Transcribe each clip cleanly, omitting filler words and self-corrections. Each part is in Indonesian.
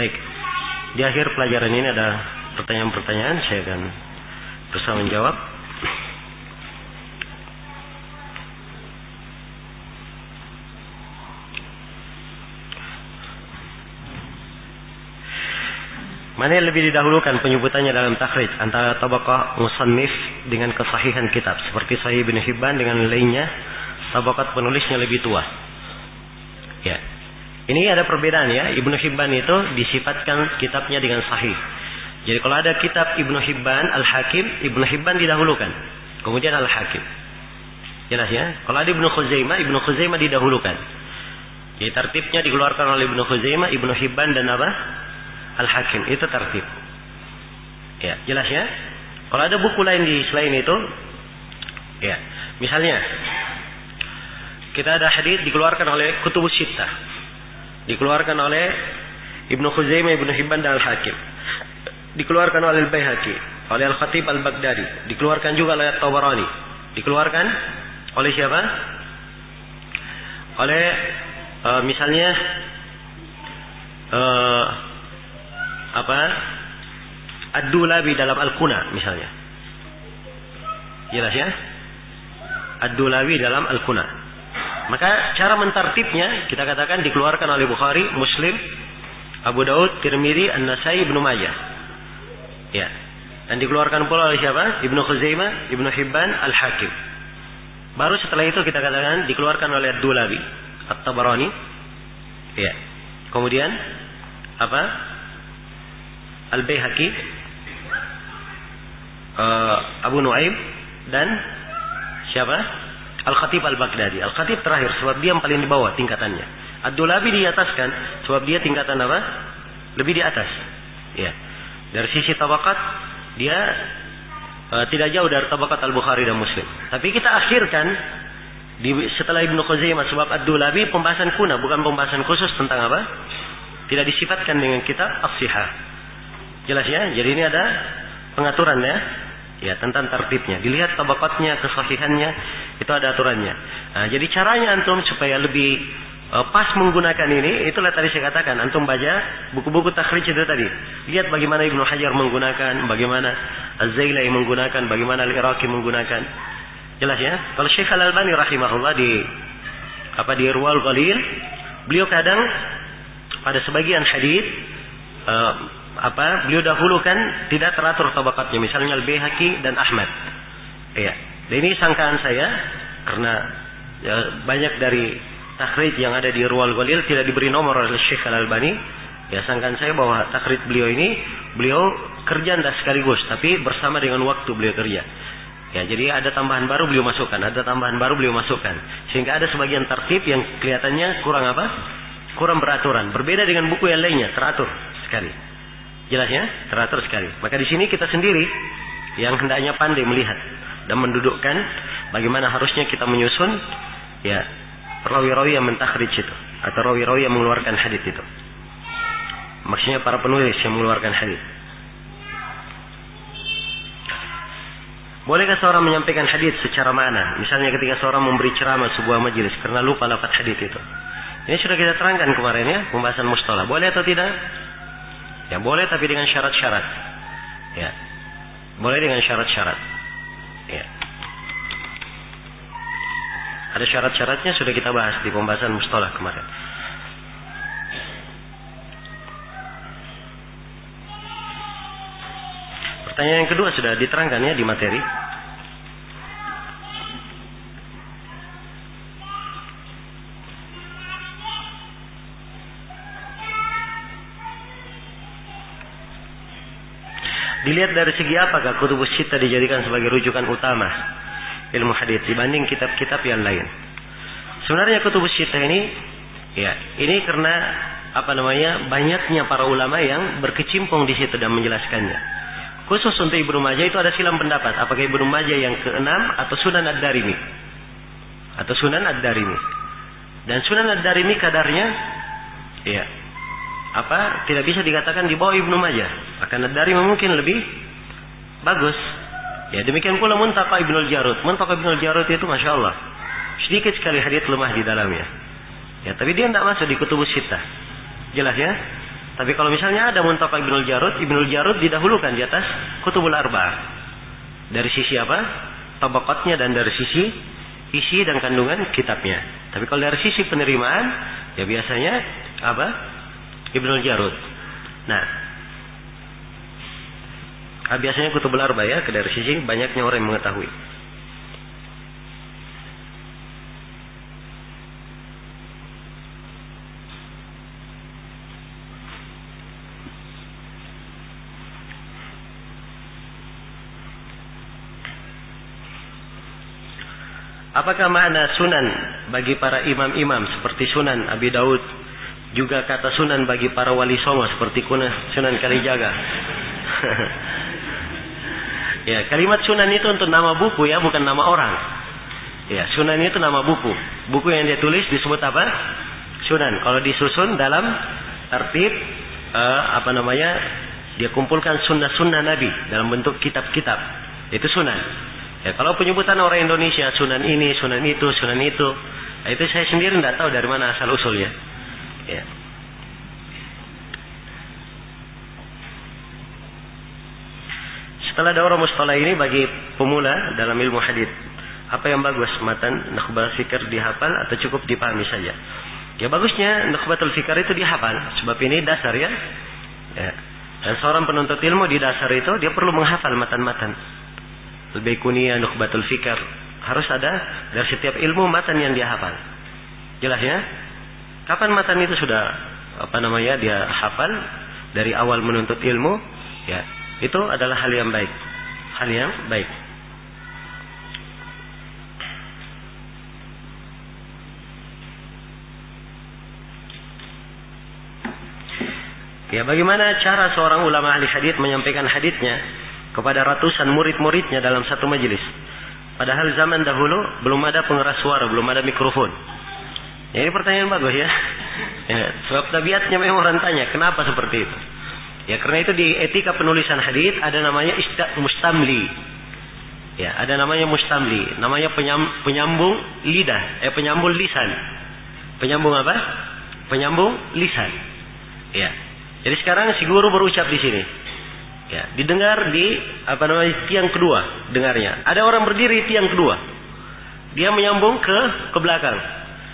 Baik. Di akhir pelajaran ini ada pertanyaan-pertanyaan, saya akan berusaha menjawab. Mana yang lebih didahulukan penyebutannya dalam takhrij antara tabaqah musannif dengan kesahihan kitab seperti Sahih Ibnu Hibban dengan lainnya, tabaqat penulisnya lebih tua. Ya. Ini ada perbedaan ya. Ibnu Hibban itu disifatkan kitabnya dengan sahih. Jadi kalau ada kitab Ibnu Hibban Al-Hakim, Ibnu Hibban didahulukan, kemudian Al-Hakim. Jelas ya? Kalau ada Ibnu Khuzaimah didahulukan. Jadi tertibnya dikeluarkan oleh Ibnu Khuzaimah, Ibnu Hibban dan apa? Al-Hakim, itu tertib. Ya, jelas ya? Kalau ada buku lain di selain itu, ya, misalnya kita ada hadis dikeluarkan oleh Kutubus Sittah, dikeluarkan oleh Ibnu Khuzaimah, Ibnu Hibban dan Al-Hakim, dikeluarkan oleh Al-Baihaqi, oleh Al-Khatib Al-Baghdadi, dikeluarkan juga oleh At-Tabarani, dikeluarkan oleh siapa? Oleh misalnya Ad-Dulabi dalam Al-Kuna misalnya. Jelas ya? Ad-Dulabi dalam Al-Kuna. Maka cara mentartibnya kita katakan dikeluarkan oleh Bukhari, Muslim, Abu Daud, Tirmidzi, An-Nasai, Ibnu Majah. Ya. Dan dikeluarkan pula oleh siapa? Ibnu Khuzaimah, Ibnu Hibban, Al-Hakim. Baru setelah itu kita katakan dikeluarkan oleh Ad-Dulabi, At-Tabarani. Ya. Kemudian apa? Al-Baihaqi, Abu Nuaim dan siapa? Al-Khatib Al-Baghdadi. Al-Khatib terakhir sebab dia yang paling di bawah tingkatannya. Ad-Dulabi diataskan sebab dia tingkatan apa? Lebih di atas. Ya. Dari sisi tabaqat dia tidak jauh dari tabaqat Al-Bukhari dan Muslim. Tapi kita akhirkan setelah Ibnu Khuzaimah sebab Ad-Dulabi pembahasan kuna, bukan pembahasan khusus tentang apa? Tidak disifatkan dengan kitab As-Sihah. Jelas ya? Jadi ini ada pengaturan ya. Ya, tentang tertibnya. Dilihat tabaqatnya, kesahihannya, itu ada aturannya. Nah, jadi caranya antum supaya lebih pas menggunakan ini, itulah tadi saya katakan, antum baca buku-buku takhrij itu tadi. Lihat bagaimana Ibnu Hajar menggunakan, bagaimana Az-Zailai menggunakan, bagaimana Al-Iraqi menggunakan. Jelas ya? Kalau Syekh Al-Albani rahimahullah di Irwaul Ghalil, beliau kadang pada sebagian hadis beliau dahulukan tidak teratur tabaqatnya, misalnya Al-Baihaqi dan Ahmad. Ya. Dan ini sangkaan saya karena ya, banyak dari takhrij yang ada di Irwaul Ghalil tidak diberi nomor oleh Syekh Al-Albani. Ya, sangkaan saya bahwa takhrij beliau ini beliau kerja tidak sekaligus, tapi bersama dengan waktu beliau kerja. Ya, jadi ada tambahan baru beliau masukkan, ada tambahan baru beliau masukkan, sehingga ada sebagian tertib yang kelihatannya kurang apa? Kurang beraturan. Berbeda dengan buku yang lainnya, teratur sekali. Jelas ya? Teratur sekali. Maka di sini kita sendiri yang hendaknya pandai melihat dan mendudukkan bagaimana harusnya kita menyusun ya rawi-rawi yang mentakhrij itu atau rawi-rawi yang mengeluarkan hadis itu. Maksudnya para penulis yang mengeluarkan hadis. Bolehkah seorang menyampaikan hadis secara makna? Misalnya ketika seorang memberi ceramah sebuah majelis karena lupa lafaz hadis itu. Ini sudah kita terangkan kemarin ya, pembahasan mustalah. Boleh atau tidak? Ya boleh, tapi dengan syarat-syarat. Ya. Boleh dengan syarat-syarat. Ya. Ada syarat-syaratnya sudah kita bahas di pembahasan mustalah kemarin. Pertanyaan yang kedua sudah diterangkan ya di materi. Dilihat dari segi apakah Kutubus Sittah dijadikan sebagai rujukan utama ilmu hadis dibanding kitab-kitab yang lain. Sebenarnya Kutubus Sittah ini ya, ini karena banyaknya para ulama yang berkecimpung di situ dan menjelaskannya. Khusus untuk Ibnu Majah itu ada silang pendapat, apakah Ibnu Majah yang ke-6 atau Sunan Ad-Darimi. Atau Sunan Ad-Darimi. Dan Sunan Ad-Darimi kadarnya ya tidak bisa dikatakan di bawah Ibnu Majah. Akan Ad-Darimi mungkin lebih bagus. Ya, demikian pula Muntaqa Ibnul Jarud. Muntaqa Ibnul Jarud itu Masya Allah sedikit sekali hadits lemah di dalamnya. Ya, tapi dia tidak masuk di Kutubus Sittah. Jelas ya? Tapi kalau misalnya ada Muntaka Ibnul Jarud didahulukan di atas Kutubul Arba'ah. Dari sisi apa? Tabaqatnya dan dari sisi isi dan kandungan kitabnya. Tapi kalau dari sisi penerimaan, ya biasanya apa? Ibnul Jarud. Nah, biasanya Kutubul Arba'ah ya, dari sisi banyaknya orang yang mengetahui. Apakah makna sunan bagi para imam-imam seperti Sunan Abi Daud, juga kata sunan bagi para wali songo seperti Sunan Kalijaga? Ya, kalimat sunan itu untuk nama buku ya, bukan nama orang. Ya, sunan itu nama buku. Buku yang dia tulis disebut apa? Sunan. Kalau disusun dalam tertib dia kumpulkan sunnah-sunnah Nabi dalam bentuk kitab-kitab. Itu sunan. Ya, kalau penyebutan orang Indonesia sunan ini, sunan itu, nah, itu saya sendiri tidak tahu dari mana asal usulnya. Ya. Setelah daurah mustalah ini bagi pemula dalam ilmu hadits, apa yang bagus, matan Nukhbatul Fikr dihafal atau cukup dipahami saja? Ya, bagusnya Nukhbatul Fikr itu dihafal, sebab ini dasar ya. Ya. Dan seorang penuntut ilmu di dasar itu dia perlu menghafal matan-matan. Al-Baiquniyah, Nukhbatul Fikr, harus ada dari setiap ilmu matan yang dia hafal. Jelas ya? Kapan matan itu sudah dia hafal dari awal menuntut ilmu, ya, itu adalah hal yang baik. Hal yang baik. Ya, bagaimana cara seorang ulama ahli hadits menyampaikan haditsnya kepada ratusan murid-muridnya dalam satu majelis? Padahal zaman dahulu belum ada pengeras suara, belum ada mikrofon. Ya, ini pertanyaan bagus ya. Ya, sebab tabiatnya memang orang tanya, kenapa seperti itu? Ya, karena itu di etika penulisan hadits ada namanya mustamli. Ya, ada namanya mustamli, namanya penyambung lidah, penyambung lisan. Penyambung apa? Penyambung lisan. Ya. Jadi sekarang si guru berucap di sini. Ya, didengar di tiang kedua dengarnya. Ada orang berdiri tiang kedua. Dia menyambung ke belakang.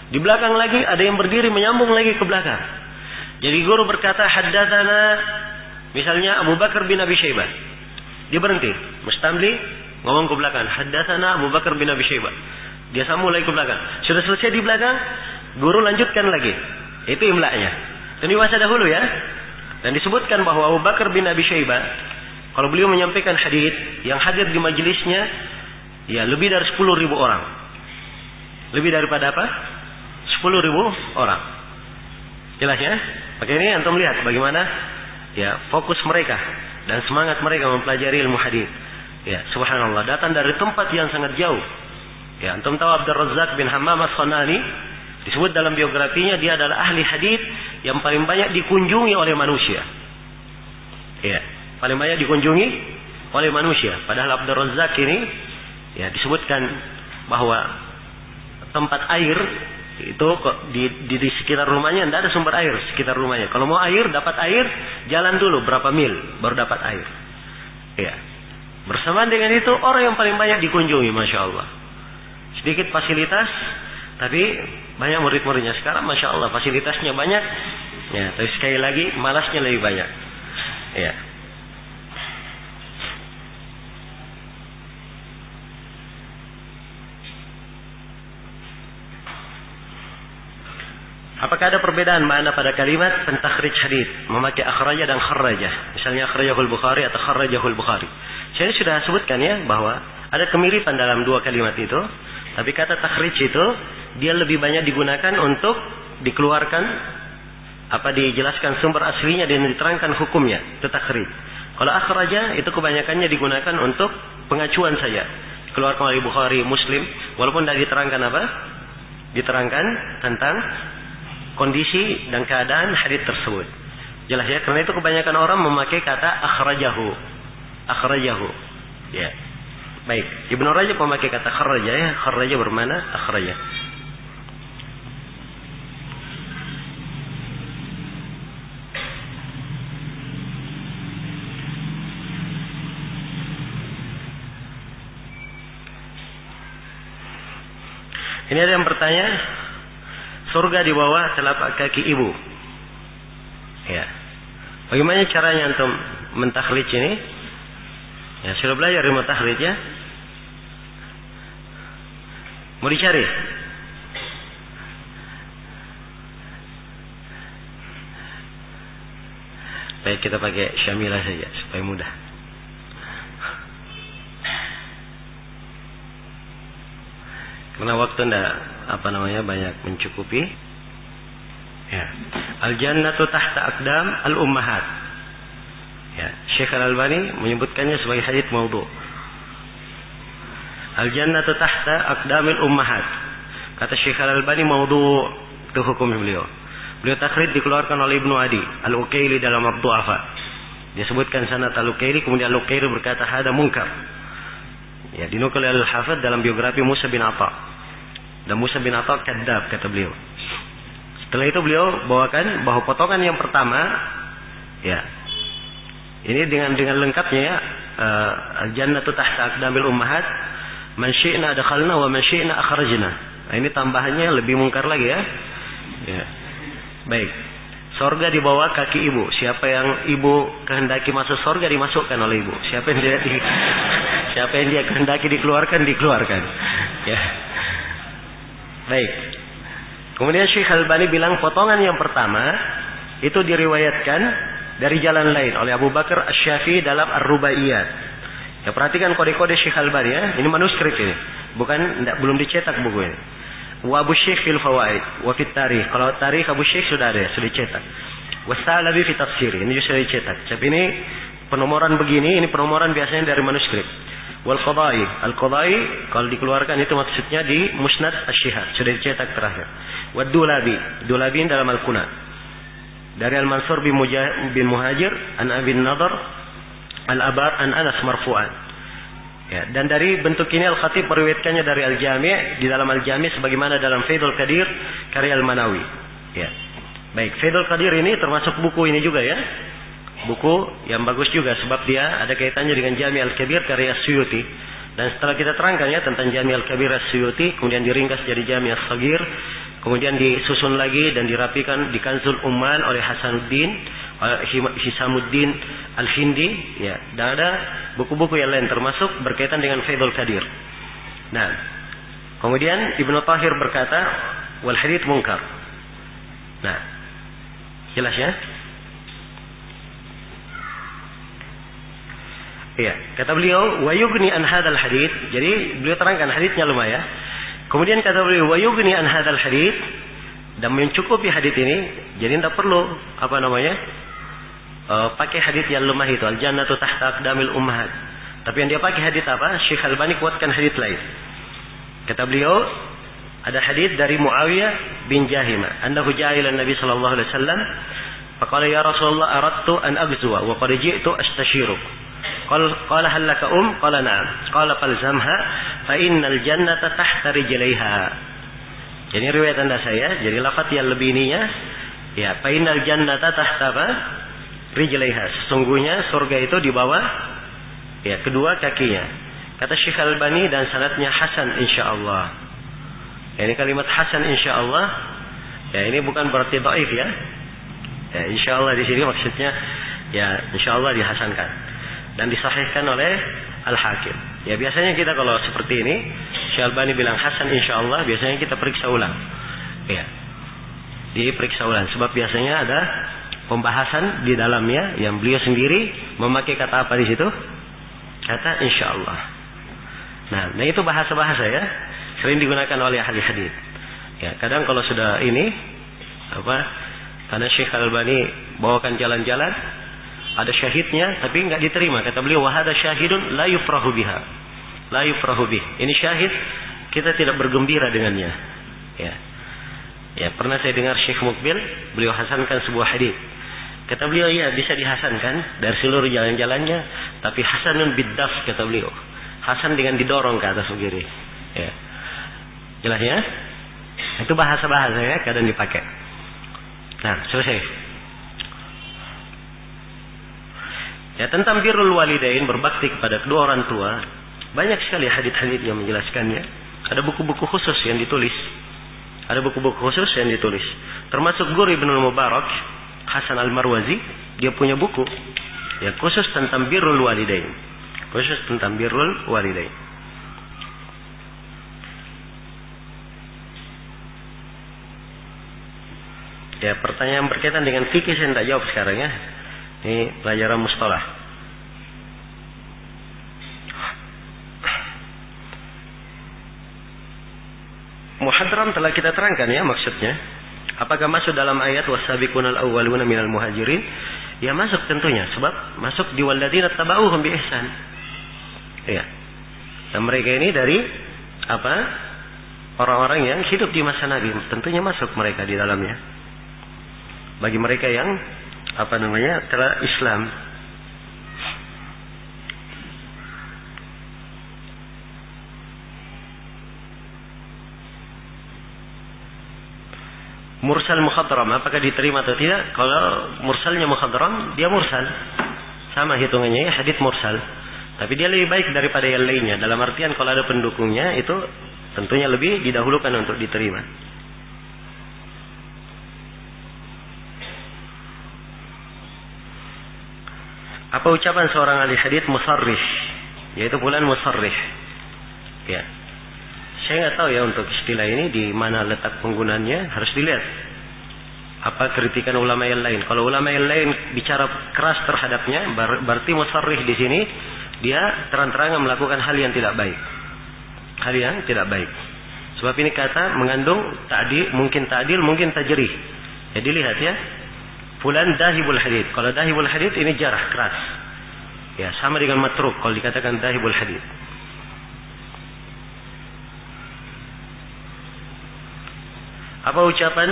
Di belakang lagi ada yang berdiri menyambung lagi ke belakang. Jadi guru berkata haddatsana misalnya Abu Bakar bin Abi Syaibah. Dia berhenti, mustamli ngomong ke belakang, haddatsana Abu Bakar bin Abi Syaibah. Dia sambung lagi ke belakang. Sudah selesai di belakang, guru lanjutkan lagi. Itu imla'nya. Dan di masa dahulu ya. Dan disebutkan bahwa Abu Bakar bin Abi Syaibah, kalau beliau menyampaikan hadits, yang hadir di majelisnya ya lebih dari 10.000 orang. Lebih daripada apa? 10.000 orang. Jelas ya? Maka ini antum lihat bagaimana ya fokus mereka dan semangat mereka mempelajari ilmu hadits. Ya, subhanallah, datang dari tempat yang sangat jauh. Ya, antum tahu Abdul Razzaq bin Hammam As-Sanani, disebut dalam biografinya dia adalah ahli hadits yang paling banyak dikunjungi oleh manusia. Ya, paling banyak dikunjungi oleh manusia. Padahal Abdul Razzaq ini ya disebutkan bahwa tempat air itu di sekitar rumahnya tidak ada sumber air sekitar rumahnya. Kalau mau air, dapat air, jalan dulu berapa mil baru dapat air. Ya. Bersamaan dengan itu orang yang paling banyak dikunjungi, masya Allah. Sedikit fasilitas, tapi banyak murid-muridnya. Sekarang masya Allah fasilitasnya banyak. Ya, tapi sekali lagi malasnya lebih banyak. Ya. Apakah ada perbedaan makna pada kalimat pentakhrij hadits, memakai akhraja dan kharraja? Misalnya akhrajahul Bukhari atau kharrajahul Bukhari. Saya sudah sebutkan ya bahwa ada kemiripan dalam dua kalimat itu, tapi kata takhrij itu dia lebih banyak digunakan untuk dikeluarkan dijelaskan sumber aslinya dan diterangkan hukumnya, itu takhrij. Kalau akhraja itu kebanyakannya digunakan untuk pengacuan saja. Dikeluarkan oleh Bukhari, Muslim, walaupun tidak diterangkan diterangkan tentang kondisi dan keadaan hadits tersebut. Jelas ya, karena itu kebanyakan orang memakai kata akhrajahu. Akhrajahu. Ya. Baik, Ibnu Rajab memakai kata kharraja ya. Kharraja bermakna akhraja. Ini ada yang bertanya, surga di bawah telapak kaki ibu. Ya. Bagaimana caranya untuk mentakhrij ini? Ya, sudah belajar ilmu takhrij ya? Mau dicari? Baik, kita pakai Syamilah saja supaya mudah. Karena waktu banyak mencukupi. Ya. Al-jannatu tahta aqdam al-ummahat. Ya, Syekh Al-Albani menyebutkannya sebagai hadits maudhu. Al-jannatu tahta aqdamil ummahat. Kata Syekh Al-Albani maudhu, itu hukum beliau. Beliau takhrij dikeluarkan oleh Ibnu Adi Al-Ukaili dalam Ad-Du'afa. Dia sebutkan sanad Al-Ukaili, kemudian Al-Ukaili berkata hada munkar. Ya, dinukil Al-Hafidz dalam biografi Musa bin Atha. Dan Musa bin Atha kadzab, kata beliau. Setelah itu beliau bawakan bahwa potongan yang pertama, ya, ini dengan lengkapnya ya, al-jannatu tahta aqdamil ummahat, man syi'na adkhalna wa man syi'na akhrajna. Nah, ini tambahannya lebih mungkar lagi ya. Ya. Baik. Sorga di bawah kaki ibu. Siapa yang ibu kehendaki masuk sorga dimasukkan oleh ibu. Siapa yang dia kehendaki dikeluarkan. Ya. Baik. Kemudian Syekh Al-Albani bilang potongan yang pertama itu diriwayatkan dari jalan lain oleh Abu Bakar Asy-Syafi'i dalam Ar-Rubaiyat. Ya, perhatikan kode-kode Syekh Al-Albani ya. Ini manuskrip ini. Belum dicetak buku ini. Wa Abu Syekh fil Fawaid wa fit Tarikh. Kalau Tarikh Abu Syekh sudah ada, sudah dicetak. Wa Salabi fi Tafsir. Ini juga sudah dicetak. Tapi ini penomoran begini, ini penomoran biasanya dari manuskrip. Wal Qadai. Al-Qadai kalau dikeluarkan itu maksudnya di Musnad Asy-Syihab, sudah dicetak terakhir. Wa Dulabi. Dulabi dalam Al-Kuna. Dari Al-Mansur bin Muhajir an Abi Nadhr Al-Abar an Anas marfu'an. Ya, dan dari bentuk ini Al-Khatib meriwayatkannya dari Al-Jami' di dalam Al-Jami' sebagaimana dalam Faidul Qadir karya Al-Manawi. Ya. Baik, Faidul Qadir ini termasuk buku ini juga ya. Buku yang bagus juga sebab dia ada kaitannya dengan Jami' Al-Kabir karya As-Suyuti. Dan setelah kita terangkan ya tentang Jami' Al-Kabir As-Suyuti, kemudian diringkas jadi Jami' As-Saghir, kemudian disusun lagi dan dirapikan di Kanzul Ummal oleh Hasanuddin Hisamuddin Al-Hindi ya. Dan ada buku-buku yang lain termasuk berkaitan dengan Faidul Qadir. Nah, kemudian Ibnu Tahir berkata wal hadits munkar. Nah, jelas ya? Iya, kata beliau wa yughni an hadzal hadits. Jadi beliau terangkan haditsnya lumayan. Kemudian kata beliau wa yughni an hadzal hadits, dan mencukupi hadits ini, jadi tidak perlu pakai hadits yang lemah itu al-jannatu tahta aqdamil ummahat. Tapi yang dia pakai hadits apa? Syekh Al-Albani kuatkan hadits lain. Kata beliau ada hadits dari Muawiyah bin Jahimah annahu ja'a ila Nabi sallallahu alaihi wasallam faqala ya Rasulullah aradtu an aghzuwa wa qad ji'tu astashiruk. Qala hal laka qala na'am. Qala falzamha fa innal jannata tahta rijlaiha. Jadi riwayat Anda saya, jadi lafaz yang lebih ininya ya fa innal jannata tahta rijlaiha. Sesungguhnya surga itu di bawah ya kedua kakinya. Kata Syekh Al-Albani dan sanadnya hasan insyaallah. Ya, ini kalimat hasan insyaallah. Ya, ini bukan berarti dhaif ya. Ya, insyaallah di sini maksudnya ya insyaallah dihasankan dan disahihkan oleh Al-Hakim. Ya, biasanya kita kalau seperti ini Syekh Al-Albani bilang hasan insyaallah, biasanya kita periksa ulang. Ya. Diperiksa ulang sebab biasanya ada pembahasan di dalamnya yang beliau sendiri memakai kata apa di situ? Kata insyaallah. Nah itu bahasa-bahasa ya sering digunakan oleh ahli hadis. Ya, kadang kalau sudah ini karena Syekh Al-Albani bawakan jalan-jalan ada syahidnya tapi enggak diterima. Kata beliau wa hadza syahidun la yufrahu biha. La yufrahu bih. Ini syahid kita tidak bergembira dengannya. Ya. Ya, pernah saya dengar Syekh Mukbil beliau hasankan sebuah hadis. Kata beliau, ya bisa dihasankan dari seluruh jalan-jalannya, tapi hasanun biddaf kata beliau. Hasan dengan didorong ke atas begini. Ya. Jelas ya? Itu bahasa-bahasa ya, kadang dipakai. Nah, selesai. Ya, tentang birrul walidain, berbakti kepada kedua orang tua, banyak sekali hadits-hadits yang menjelaskannya. Ada buku-buku khusus yang ditulis. Ada buku-buku khusus yang ditulis. Termasuk Guru Ibnul Mubarak, Hasan Al-Marwazi, dia punya buku ya khusus tentang birrul walidain. Khusus tentang birrul walidain. Ya, pertanyaan berkaitan dengan fikih saya tidak jawab sekarang ya. Ini pelajaran mustalah. Muhadram telah kita terangkan ya maksudnya. Apakah masuk dalam ayat wasabiqunal awwaluna minal muhajirin? Ya masuk tentunya, sebab masuk di walladzina tabauhum bi ihsan. Ya. Dan mereka ini dari apa? Orang-orang yang hidup di masa Nabi, tentunya masuk mereka di dalamnya. Bagi mereka yang telah Islam. Mursal mukhadram, apakah diterima atau tidak? Kalau mursalnya mukhadram, dia mursal. Sama hitungannya ya, hadits mursal. Tapi dia lebih baik daripada yang lainnya. Dalam artian kalau ada pendukungnya, itu tentunya lebih didahulukan untuk diterima. Apa ucapan seorang ahli hadits musarrih? Yaitu fulan musarrih. Ya. Saya nggak tahu ya untuk istilah ini di mana letak penggunaannya, harus dilihat apa kritikan ulama yang lain. Kalau ulama yang lain bicara keras terhadapnya, berarti musarrih di sini dia terang-terangan melakukan hal yang tidak baik. Hal yang tidak baik. Sebab ini kata mengandung ta'dil, mungkin tajrih. Jadi lihat ya, fulan dahibul hadits. Kalau dahibul hadits ini jarah keras. Ya, sama dengan matruk kalau dikatakan dahibul hadits. Apa ucapan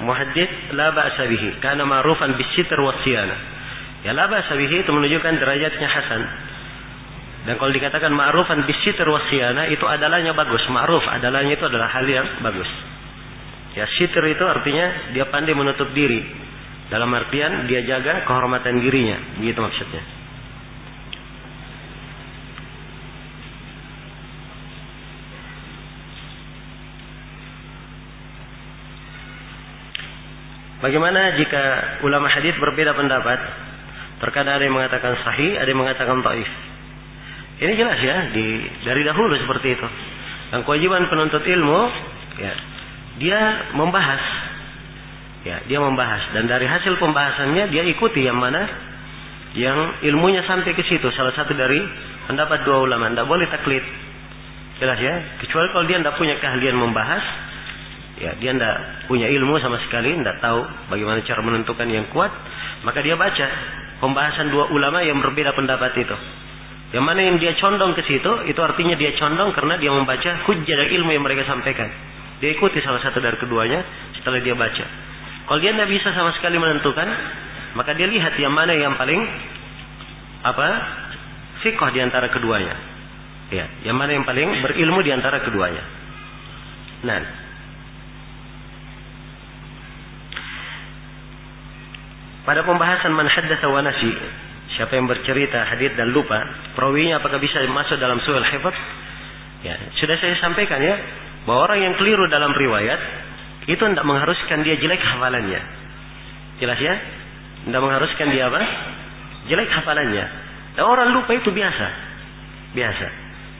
muhaddits la ba'sa bihi kana ma'rufan bis-sitr was-siyana. Ya la ba'sa bihi itu menunjukkan derajatnya hasan. Dan kalau dikatakan ma'rufan bis-sitr was-siyana itu adalahnya bagus. Ma'ruf adalahnya itu adalah hal yang bagus. Ya sitr itu artinya dia pandai menutup diri. Dalam artian dia jaga kehormatan dirinya, begitu maksudnya. Bagaimana jika ulama hadis berbeda pendapat? Terkadang ada yang mengatakan sahih, ada yang mengatakan dhaif. Ini jelas ya, dari dahulu seperti itu. Dan kewajiban penuntut ilmu, ya, dia membahas. Ya, dia membahas dan dari hasil pembahasannya dia ikuti yang mana yang ilmunya sampai ke situ. Salah satu dari pendapat dua ulama, tidak boleh taklid. Jelas ya, kecuali kalau dia tidak punya keahlian membahas. Ya, dia tidak punya ilmu sama sekali, tidak tahu bagaimana cara menentukan yang kuat, maka dia baca pembahasan dua ulama yang berbeda pendapat itu. Yang mana yang dia condong ke situ, itu artinya dia condong karena dia membaca hujjah dan ilmu yang mereka sampaikan. Dia ikuti salah satu dari keduanya setelah dia baca. Kalau dia tidak bisa sama sekali menentukan, maka dia lihat yang mana yang paling fiqh di antara keduanya. Ya, yang mana yang paling berilmu di antara keduanya. Nah, pada pembahasan man haddatsa wa nasi, siapa yang bercerita hadits dan lupa, perawinya apakah bisa masuk dalam su'ul hifdz? Ya, sudah saya sampaikan ya, bahwa orang yang keliru dalam riwayat itu tidak mengharuskan dia jelek hafalannya. Jelas ya? Tidak mengharuskan dia apa? Jelek hafalannya. Dan orang lupa itu biasa. Biasa.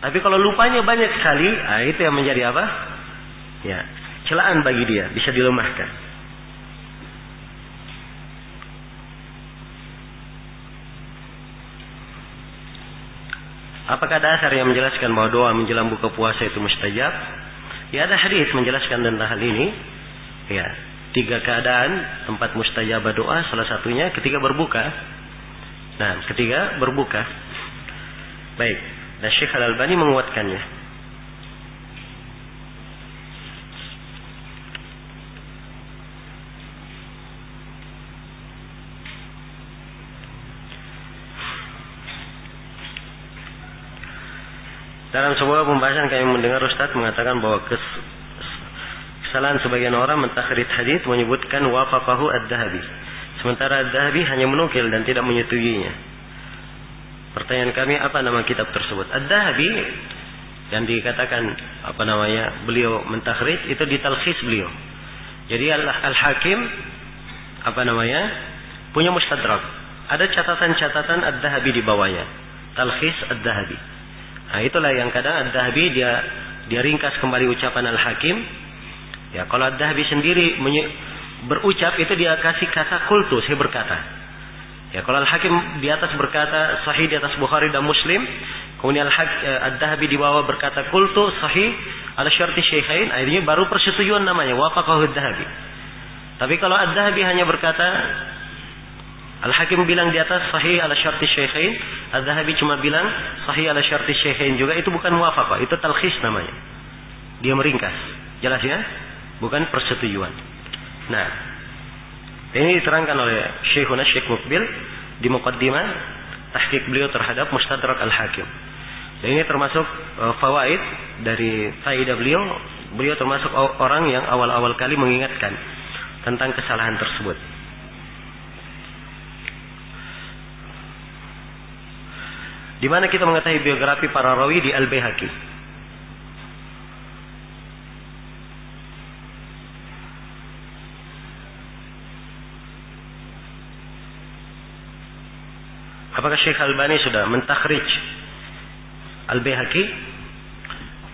Tapi kalau lupanya banyak sekali, itu yang menjadi apa? Ya, celaan bagi dia, bisa dilemahkan. Apakah ada asar yang menjelaskan bahwa doa menjelang buka puasa itu mustajab? Ya, ada hadis menjelaskan tentang hal ini. Ya, 3 keadaan tempat mustajab doa, salah satunya ketika berbuka. Nah, ketika berbuka. Baik, dan Syekh Al-Albani menguatkannya. Dalam sebuah pembahasan kami mendengar Ustaz mengatakan bahwa kesalahan sebagian orang mentakhrij hadis menyebutkan wafaqahu ad-Dhahabi. Sementara ad-Dhahabi hanya menukil dan tidak menyetujuinya. Pertanyaan kami, apa nama kitab tersebut? Ad-Dhahabi yang dikatakan beliau mentakhrij itu di talkhis beliau. Jadi Al-Hakim punya Mustadrak. Ada catatan-catatan Ad-Dhahabi di bawahnya. Talkhis Ad-Dhahabi. Nah, itulah yang kadang Ad-Dhahabi dia ringkas kembali ucapan Al-Hakim. Ya, kalau Ad-Dhahabi sendiri berucap itu dia kasih kata qultu, saya berkata. Ya, kalau Al-Hakim di atas berkata sahih di atas Bukhari dan Muslim, kemudian Ad-Dhahabi di bawah berkata qultu sahih ala syarti syaikhain, akhirnya baru persetujuan namanya wafaqahu Ad-Dhahabi. Tapi kalau Ad-Dhahabi hanya berkata Al-Hakim bilang di atas sahih ala syarti syaikhain, Ad-Dhahabi cuma bilang sahih ala syarti syaikhain juga, itu bukan muwafaqah, itu talkhis namanya. Dia meringkas. Jelas ya? Bukan persetujuan. Nah, ini diterangkan oleh Syekhuna Syekh Mukbil di muqaddimah tahqiq beliau terhadap Mustadrak Al-Hakim. Dan ini termasuk fawaid dari faedah beliau. Beliau termasuk orang yang awal-awal kali mengingatkan tentang kesalahan tersebut. Di mana kita mengetahui biografi para rawi di Al-Baihaqi. Apakah Syekh Al-Albani sudah mentakhrij Al-Baihaqi?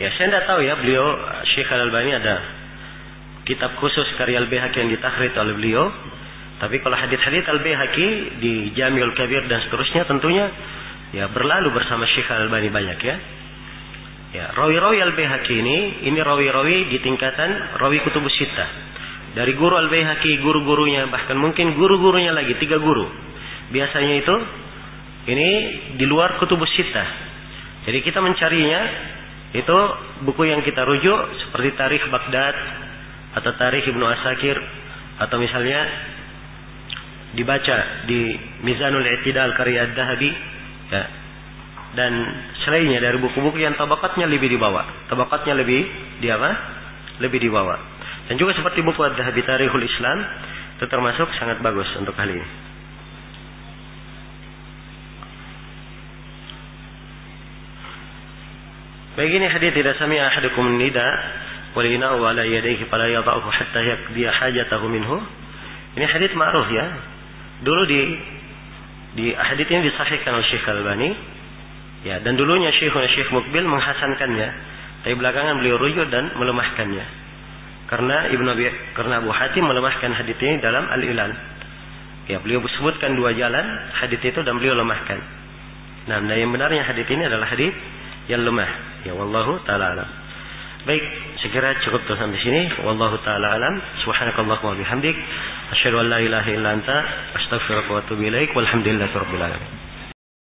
Ya, saya tidak tahu ya, beliau Syekh Al-Albani ada kitab khusus karya Al-Baihaqi yang ditakhrij oleh beliau. Tapi kalau hadits-hadits Al-Baihaqi di Jami'ul Kabir dan seterusnya tentunya ya berlalu bersama Syekh Al-Albani banyak ya. Ya, rawi-rawi Al-Baihaqi ini rawi-rawi di tingkatan rawi kutubus sittah. Dari guru Al-Baihaqi, guru-gurunya, bahkan mungkin guru-gurunya lagi, 3 guru. Biasanya itu ini di luar kutubus sittah. Jadi kita mencarinya itu buku yang kita rujuk seperti Tarikh Baghdad atau Tarikh Ibnu Asakir, atau misalnya dibaca di Mizanul I'tidal karya Ad-Dhahabi ya. Dan selainnya dari buku-buku yang tabaqatnya lebih di bawah. Tabaqatnya lebih di bawah. Dan juga seperti buku Ad-Dhahabi Tarikhul Islam itu termasuk sangat bagus untuk hal ini. Begini hadis, tidak sami'a ahadukum nida wal ina'u ala yadayhi fala yadha'uhu hatta yaqdi hajatahu minhu. Ini hadis ma'ruf ya. Dulu di hadis ini disahihkan oleh Syekh Al-Albani. Ya, dan dulunya Syekh Mukbil menghasankannya. Tapi belakangan beliau rujuk dan melemahkannya. Karena Abu Hatim melemahkan hadis ini dalam Al-Ilal. Ya, beliau sebutkan 2 jalan hadis itu dan beliau lemahkan. Nah, yang benarnya hadis ini adalah hadis yang lemah. Ya, wallahu taala alam. Baik, segera cukup sampai sini. Wallahu taala alam. Subhanakallahumma wa bihamdik, asyhadu an la ilaha illa anta, astaghfiruka wa atubu ilaik. Walhamdulillahirabbil alamin.